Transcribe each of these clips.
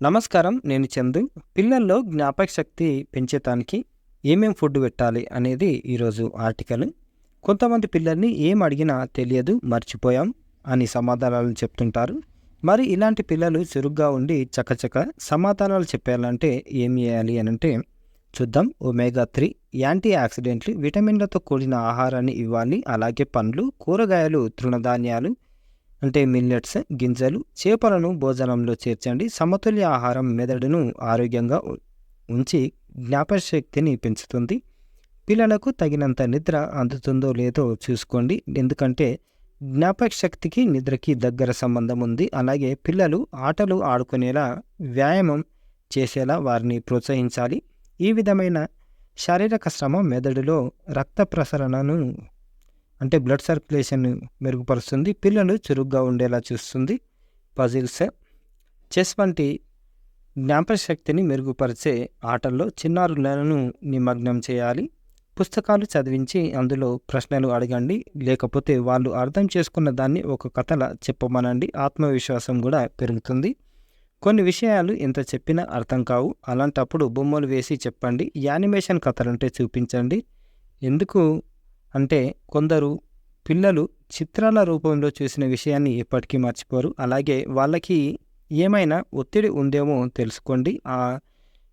నమస్కారం. నేను చందు. పిల్లల్లో జ్ఞాపక శక్తి పెంచేతానికి ఏమేం ఫుడ్ పెట్టాలి అనేది ఈరోజు ఆర్టికల్. కొంతమంది పిల్లల్ని ఏం అడిగినా తెలియదు, మర్చిపోయాం అని సమాధానాలు చెప్తుంటారు. మరి ఇలాంటి పిల్లలు చురుగ్గా ఉండి చకచక సమాధానాలు చెప్పాలంటే ఏం చేయాలి అనంటే చూద్దాం. ఒమేగా 3 యాంటీ ఆక్సిడెంట్లు, విటమిన్లతో కూడిన ఆహారాన్ని ఇవ్వాలి. అలాగే పండ్లు, కూరగాయలు, తృణధాన్యాలు అంటే మిల్లెట్స్, గింజలు, చేపలను భోజనంలో చేర్చండి. సమతుల్య ఆహారం మెదడును ఆరోగ్యంగా ఉంచి జ్ఞాపకశక్తిని పెంచుతుంది. పిల్లలకు తగినంత నిద్ర అందుతుందో లేదో చూసుకోండి. ఎందుకంటే జ్ఞాపక శక్తికి నిద్రకి దగ్గర సంబంధం ఉంది. అలాగే పిల్లలు ఆటలు ఆడుకునేలా, వ్యాయామం చేసేలా వారిని ప్రోత్సహించాలి. ఈ విధమైన శారీరక శ్రమ మెదడులో రక్త ప్రసరణను అంటే బ్లడ్ సర్క్యులేషన్ మెరుగుపరుస్తుంది. పిల్లలు చురుగ్గా ఉండేలా చూస్తుంది. పజిల్స్, చెస్ వంటి జ్ఞాపక శక్తిని మెరుగుపరిచే ఆటల్లో చిన్నారులను నిమగ్నం చేయాలి. పుస్తకాలు చదివించి అందులో ప్రశ్నలు అడగండి. లేకపోతే వాళ్ళు అర్థం చేసుకున్న దాన్ని ఒక కథలా చెప్పమనండి. ఆత్మవిశ్వాసం కూడా పెరుగుతుంది. కొన్ని విషయాలు ఎంత చెప్పినా అర్థం కావు. అలాంటప్పుడు బొమ్మలు వేసి చెప్పండి. యానిమేషన్ కథలంటే చూపించండి. ఎందుకు అంటే కొందరు పిల్లలు చిత్రాల రూపంలో చూసిన విషయాన్ని ఎప్పటికీ మర్చిపోరు. అలాగే వాళ్ళకి ఏమైనా ఒత్తిడి ఉందేమో తెలుసుకోండి. ఆ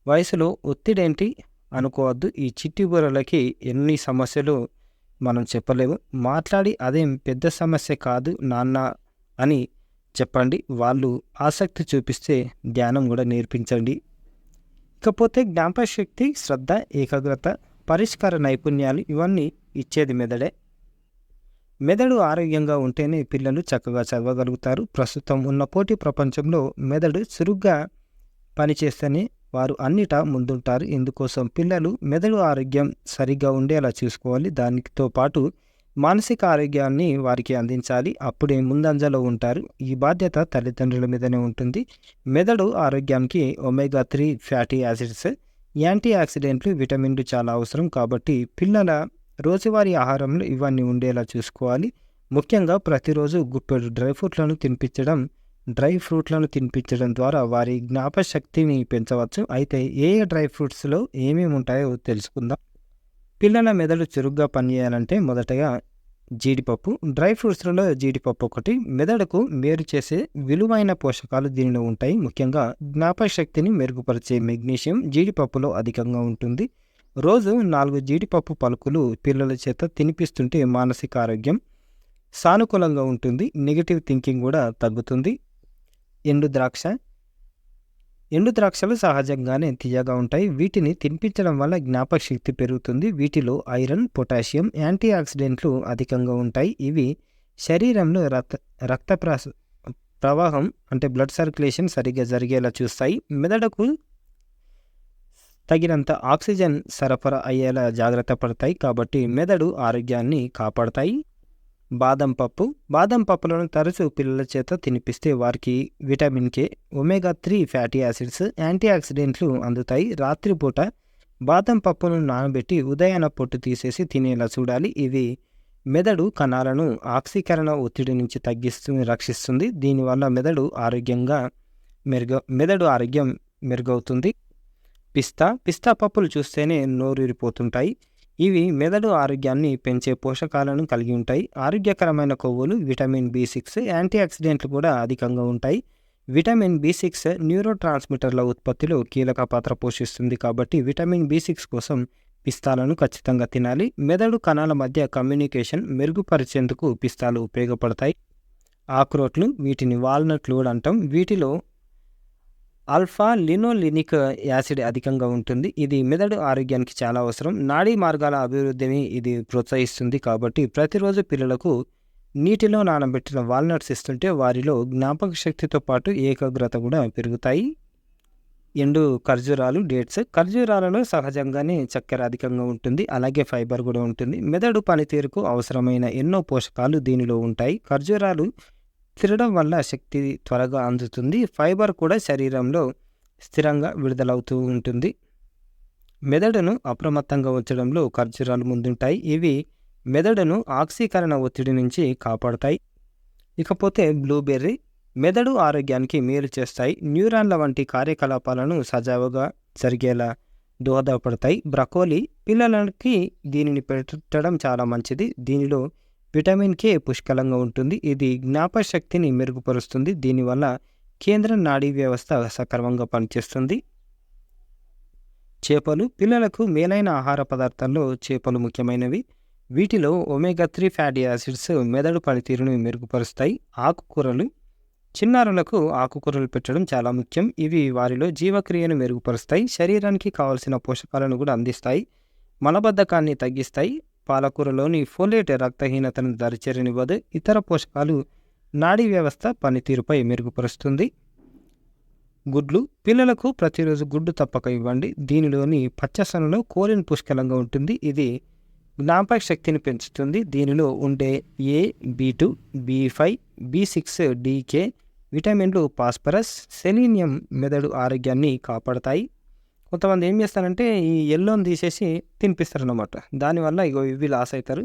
వయసులో ఒత్తిడేంటి అనుకోవద్దు. ఈ చిట్టి బుర్రలకి ఎన్ని సమస్యలు మనం చెప్పలేము. మాట్లాడి అదేం పెద్ద సమస్య కాదు నాన్న అని చెప్పండి. వాళ్ళు ఆసక్తి చూపిస్తే ధ్యానం కూడా నేర్పించండి. ఇకపోతే జ్ఞాపక శక్తి, శ్రద్ధ, ఏకాగ్రత, పరిష్కార నైపుణ్యాలు ఇవన్నీ ఇచ్చేది మెదడే. మెదడు ఆరోగ్యంగా ఉంటేనే పిల్లలు చక్కగా చదవగలుగుతారు. ప్రస్తుతం ఉన్న పోటీ ప్రపంచంలో మెదడు చురుగ్గా పనిచేస్తేనే వారు అన్నిటా ముందుంటారు. ఇందుకోసం పిల్లలు మెదడు ఆరోగ్యం సరిగ్గా ఉండేలా చూసుకోవాలి. దానితో పాటు మానసిక ఆరోగ్యాన్ని వారికి అందించాలి. అప్పుడే ముందంజలో ఉంటారు. ఈ బాధ్యత తల్లిదండ్రుల మీదనే ఉంటుంది. మెదడు ఆరోగ్యానికి ఒమేగా 3 ఫ్యాటీ యాసిడ్స్, యాంటీ ఆక్సిడెంట్లు, విటమిన్లు చాలా అవసరం. కాబట్టి పిల్లల రోజువారీ ఆహారంలో ఇవన్నీ ఉండేలా చూసుకోవాలి. ముఖ్యంగా ప్రతిరోజు గుప్పెడు డ్రై ఫ్రూట్లను తినిపించడం ద్వారా వారి జ్ఞాపక శక్తిని పెంచవచ్చు. అయితే ఏ డ్రై ఫ్రూట్స్లో ఏమేమి ఉంటాయో తెలుసుకుందాం. పిల్లల మెదడు చురుగ్గా పనిచేయాలంటే మొదటగా జీడిపప్పు. డ్రై ఫ్రూట్స్లలో జీడిపప్పు ఒకటి. మెదడుకు మేలు చేసే విలువైన పోషకాలు దీనిలో ఉంటాయి. ముఖ్యంగా జ్ఞాపక శక్తిని మెరుగుపరిచే మెగ్నీషియం జీడిపప్పులో అధికంగా ఉంటుంది. రోజు 4 జీడిపప్పు పలుకులు పిల్లల చేత తినిపిస్తుంటే మానసిక ఆరోగ్యం సానుకూలంగా ఉంటుంది. నెగిటివ్ థింకింగ్ కూడా తగ్గుతుంది. ఎండు ద్రాక్షలు సహజంగానే తీయగా ఉంటాయి. వీటిని తినిపించడం వల్ల జ్ఞాపక శక్తి పెరుగుతుంది. వీటిలో ఐరన్, పొటాషియం, యాంటీ ఆక్సిడెంట్లు అధికంగా ఉంటాయి. ఇవి శరీరంలో రక్త ప్రవాహం అంటే బ్లడ్ సర్క్యులేషన్ సరిగ్గా జరిగేలా చూస్తాయి. మెదడుకు తగినంత ఆక్సిజన్ సరఫరా అయ్యేలా జాగ్రత్త పడతాయి. కాబట్టి మెదడు ఆరోగ్యాన్ని కాపాడతాయి. బాదం పప్పులను తరచూ పిల్లల చేత తినిపిస్తే వారికి vitamin K, omega 3 fatty acids, anti ఆక్సిడెంట్లు అందుతాయి. రాత్రిపూట బాదం పప్పును నానబెట్టి ఉదయాన పొట్టు తీసేసి తినేలా చూడాలి. ఇవి మెదడు కణాలను ఆక్సీకరణ ఒత్తిడి నుంచి రక్షిస్తుంది. దీనివల్ల మెదడు ఆరోగ్యం మెరుగవుతుంది. పిస్తా పప్పులు చూస్తేనే నోరూరిపోతుంటాయి. ఇవి మెదడు ఆరోగ్యాన్ని పెంచే పోషకాలను కలిగి ఉంటాయి. ఆరోగ్యకరమైన కొవ్వులు, విటమిన్ B6, యాంటీ ఆక్సిడెంట్లు కూడా అధికంగా ఉంటాయి. విటమిన్ B6 న్యూరో ట్రాన్స్మిటర్ల ఉత్పత్తిలో కీలక పాత్ర పోషిస్తుంది. కాబట్టి విటమిన్ B6 కోసం పిస్తాలను ఖచ్చితంగా తినాలి. మెదడు కణాల మధ్య కమ్యూనికేషన్ మెరుగుపరిచేందుకు పిస్తాలు ఉపయోగపడతాయి. ఆక్రోట్లు, వీటిని వాల్నట్లు కూడా అంటాం. వీటిలో ఆల్ఫా లినోలినిక్ యాసిడ్ అధికంగా ఉంటుంది. ఇది మెదడు ఆరోగ్యానికి చాలా అవసరం. నాడీ మార్గాల అభివృద్ధిని ఇది ప్రోత్సహిస్తుంది. కాబట్టి ప్రతిరోజు పిల్లలకు నీటిలో నానబెట్టిన వాల్నట్స్ ఇస్తుంటే వారిలో జ్ఞాపక శక్తితో పాటు ఏకాగ్రత కూడా పెరుగుతాయి. ఎండు ఖర్జూరాలు, డేట్స్. ఖర్జూరాలలో సహజంగానే చక్కెర అధికంగా ఉంటుంది. అలాగే ఫైబర్ కూడా ఉంటుంది. మెదడు పనితీరుకు అవసరమైన ఎన్నో పోషకాలు దీనిలో ఉంటాయి. ఖర్జూరాలు తినడం వల్ల శక్తి త్వరగా అందుతుంది. ఫైబర్ కూడా శరీరంలో స్థిరంగా విడుదలవుతూ ఉంటుంది. మెదడును అప్రమత్తంగా ఉంచడంలో ఖర్జూరాలు ముందుంటాయి. ఇవి మెదడును ఆక్సీకరణ ఒత్తిడి నుంచి కాపాడుతాయి. ఇకపోతే బ్లూబెర్రీ. మెదడు ఆరోగ్యానికి మేలు చేస్తాయి. న్యూరాన్ల వంటి కార్యకలాపాలను సజావుగా జరిగేలా దోహదపడతాయి. బ్రకోలీ పిల్లలకి దీనిని పెట్టడం చాలా మంచిది. దీనిలో విటమిన్ కే పుష్కలంగా ఉంటుంది. ఇది జ్ఞాపకశక్తిని మెరుగుపరుస్తుంది. దీనివల్ల కేంద్ర నాడీ వ్యవస్థ సక్రమంగా పనిచేస్తుంది. చేపలు పిల్లలకు మేలైన ఆహార పదార్థాల్లో చేపలు ముఖ్యమైనవి. వీటిలో ఒమేగా 3 ఫ్యాటీ యాసిడ్స్ మెదడు పనితీరును మెరుగుపరుస్తాయి. ఆకుకూరలు చిన్నారులకు ఆకుకూరలు పెట్టడం చాలా ముఖ్యం. ఇవి వారిలో జీవక్రియను మెరుగుపరుస్తాయి. శరీరానికి కావలసిన పోషకాలను కూడా అందిస్తాయి. మలబద్ధకాన్ని తగ్గిస్తాయి. పాలకూరలోని ఫోలేట్ రక్తహీనతను దరిచేరనివ్వదు. ఇతర పోషకాలు నాడీ వ్యవస్థ పనితీరుపై మెరుగుపరుస్తుంది. గుడ్లు పిల్లలకు ప్రతిరోజు గుడ్డు తప్పక ఇవ్వండి. దీనిలోని పచ్చసొనలో కోలిన్ పుష్కలంగా ఉంటుంది. ఇది జ్ఞాపక శక్తిని పెంచుతుంది. దీనిలో ఉండే ఏ, B2, B5, B6, DK విటమిన్లు, ఫాస్ఫరస్, సెలీనియం మెదడు ఆరోగ్యాన్ని కాపాడతాయి. కొంతమంది ఏం చేస్తారంటే ఈ ఎల్లోని తీసేసి తినిపిస్తారన్నమాట. దానివల్ల ఇవి లాస్ అవుతారు.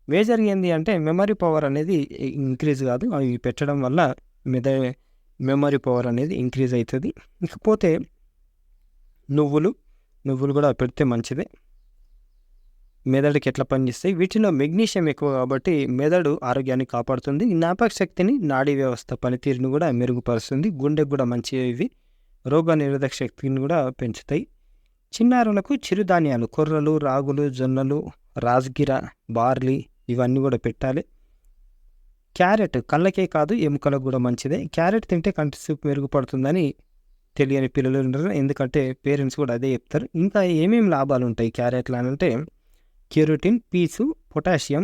మేజర్ ఏంది అంటే మెమరీ పవర్ అనేది ఇంక్రీజ్ కాదు. అవి పెట్టడం వల్ల మెమరీ పవర్ అనేది ఇంక్రీజ్ అవుతుంది. ఇకపోతే నువ్వులు కూడా పెడితే మంచిదే. మెదడుకి ఎట్లా పనిచేస్తాయి? వీటిలో మెగ్నీషియం ఎక్కువ కాబట్టి మెదడు ఆరోగ్యాన్ని కాపాడుతుంది. జ్ఞాపక శక్తిని, నాడీ వ్యవస్థ పనితీరును కూడా మెరుగుపరుస్తుంది. గుండెకు కూడా మంచివి ఇవి. రోగ నిరోధక శక్తిని కూడా పెంచుతాయి. చిన్నారులకు చిరుధాన్యాలు, కొర్రలు, రాగులు, జొన్నలు, రాజ్గిర, బార్లీ ఇవన్నీ కూడా పెట్టాలి. క్యారెట్ కళ్ళకే కాదు ఎముకలకు కూడా మంచిదే. క్యారెట్ తింటే కంటి చూపు మెరుగుపడుతుందని తెలియని పిల్లలు ఉండరు. ఎందుకంటే పేరెంట్స్ కూడా అదే చెప్తారు. ఇంకా ఏమేమి లాభాలు ఉంటాయి క్యారెట్లు అని అంటే కెరోటిన్, పీచు, పొటాషియం,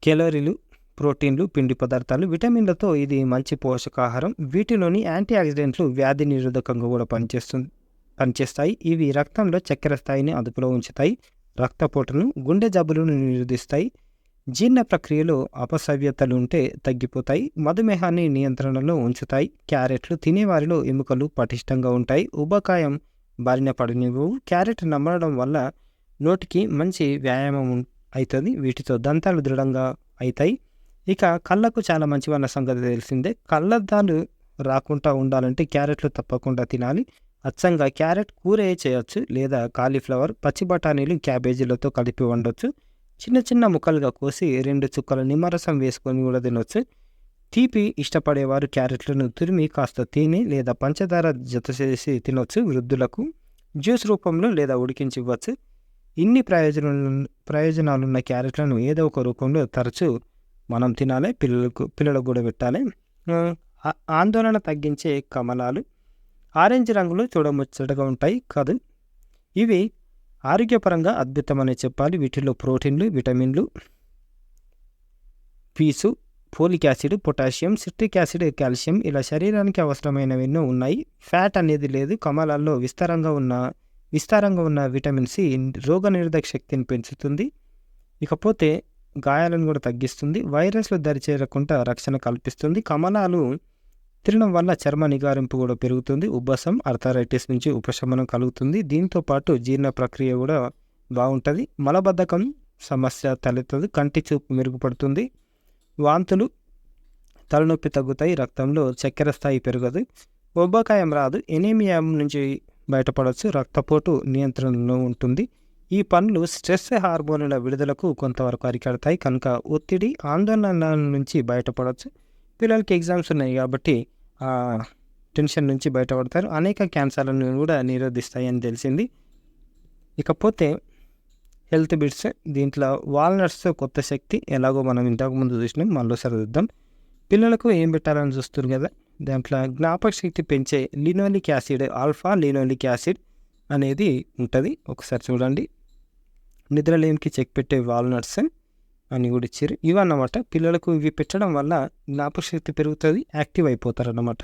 కెలోరీలు, ప్రోటీన్లు, పిండి పదార్థాలు, విటమిన్లతో ఇది మంచి పోషకాహారం. వీటిలోని యాంటీ ఆక్సిడెంట్లు వ్యాధి నిరోధకంగా కూడా పనిచేస్తాయి. ఇవి రక్తంలో చక్కెర స్థాయిని అదుపులో ఉంచుతాయి. రక్తపోటును, గుండె జబ్బులను నిరోధిస్తాయి. జీర్ణ ప్రక్రియలో అపసవ్యతలు ఉంటే తగ్గిపోతాయి. మధుమేహాన్ని నియంత్రణలో ఉంచుతాయి. క్యారెట్లు తినేవారిలో ఎముకలు పటిష్టంగా ఉంటాయి. ఉబకాయం బారిన పడనివ్వవు. క్యారెట్ నమలడం వల్ల నోటికి మంచి వ్యాయామం అవుతుంది. వీటితో దంతాలు దృఢంగా అవుతాయి. ఇక కళ్ళకు చాలా మంచివన్న సంగతి తెలిసిందే. కళ్ళద్దాలు రాకుండా ఉండాలంటే క్యారెట్లు తప్పకుండా తినాలి. అచ్చంగా క్యారెట్ కూర చేయొచ్చు, లేదా కాలీఫ్లవర్, పచ్చి బఠానీలు, క్యాబేజీలతో కలిపి వండొచ్చు. చిన్న చిన్న ముక్కలుగా కోసి 2 చుక్కల నిమ్మరసం వేసుకొని కూడా తినొచ్చు. తీపి ఇష్టపడేవారు క్యారెట్లను తురిమి కాస్త తేనె లేదా పంచదార జత చేసి తినొచ్చు. వృద్ధులకు జ్యూస్ రూపంలో లేదా ఉడికించి ఇవ్వచ్చు. ఇన్ని ప్రయోజనాలున్న క్యారెట్లను ఏదో ఒక రూపంలో తరచూ మనం తినాలి. పిల్లలకు కూడా పెట్టాలి. ఆందోళన తగ్గించే కమలాలు ఆరెంజ్ రంగులో చూడముచ్చటగా ఉంటాయి కాదు. ఇవి ఆరోగ్యపరంగా అద్భుతమని చెప్పాలి. వీటిలో ప్రోటీన్లు, విటమిన్లు, పీచు, folic acid, potassium, citric acid, calcium ఇలా శరీరానికి అవసరమైనవి ఎన్నో ఉన్నాయి. ఫ్యాట్ అనేది లేదు. కమలాల్లో విస్తారంగా ఉన్న విటమిన్ సి రోగ నిరోధక శక్తిని పెంచుతుంది. ఇకపోతే గాయాలను కూడా తగ్గిస్తుంది. వైరస్లు దరిచేరకుండా రక్షణ కల్పిస్తుంది. కమలాలు తినడం వల్ల చర్మ నిగారింపు కూడా పెరుగుతుంది. ఉబ్బసం, ఆర్థరైటిస్ నుంచి ఉపశమనం కలుగుతుంది. దీంతో పాటు జీర్ణ ప్రక్రియ కూడా బాగుంటుంది. మలబద్ధకం సమస్య తలెత్తదు. కంటి చూపు మెరుగుపడుతుంది. వాంతులు, తలనొప్పి తగ్గుతాయి. రక్తంలో చక్కెర స్థాయి పెరగదు. ఉబ్బకాయం రాదు. ఎనీమియా నుంచి బయటపడవచ్చు. రక్తపోటు నియంత్రణలో ఉంటుంది. ఈ పండ్లు స్ట్రెస్ హార్మోన్ల విడుదలకు కొంతవరకు అరికడతాయి. కనుక ఒత్తిడి, ఆందోళన నుంచి బయటపడవచ్చు. పిల్లలకి ఎగ్జామ్స్ ఉన్నాయి కాబట్టి టెన్షన్ నుంచి బయటపడతారు. అనేక క్యాన్సర్లను కూడా నిరోధిస్తాయి అని తెలిసింది. ఇకపోతే హెల్త్ బిట్స్, దీంట్లో వాల్నట్స్ కొత్త శక్తి ఎలాగో మనం ఇంతకుముందు చూసినాం, మళ్ళీ సరిదిద్దాం. పిల్లలకు ఏం పెట్టాలని చూస్తారు కదా, దాంట్లో జ్ఞాపక శక్తి పెంచే linoleic acid, alpha linoleic acid అనేది ఉంటుంది. ఒకసారి చూడండి. నిద్రలేమికి చెక్ పెట్టే వాల్నట్స్ అని కూడా ఇచ్చారు. ఇవన్నమాట పిల్లలకు ఇవి పెట్టడం వల్ల జ్ఞాపక శక్తి పెరుగుతుంది, యాక్టివ్ అయిపోతారు అన్నమాట.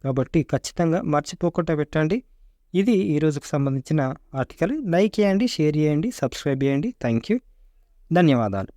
కాబట్టి ఖచ్చితంగా మర్చిపోకుండా పెట్టండి. ఇది ఈరోజుకు సంబంధించిన ఆర్టికల్. లైక్ చేయండి, షేర్ చేయండి, సబ్స్క్రైబ్ చేయండి. థ్యాంక్ యూ, ధన్యవాదాలు.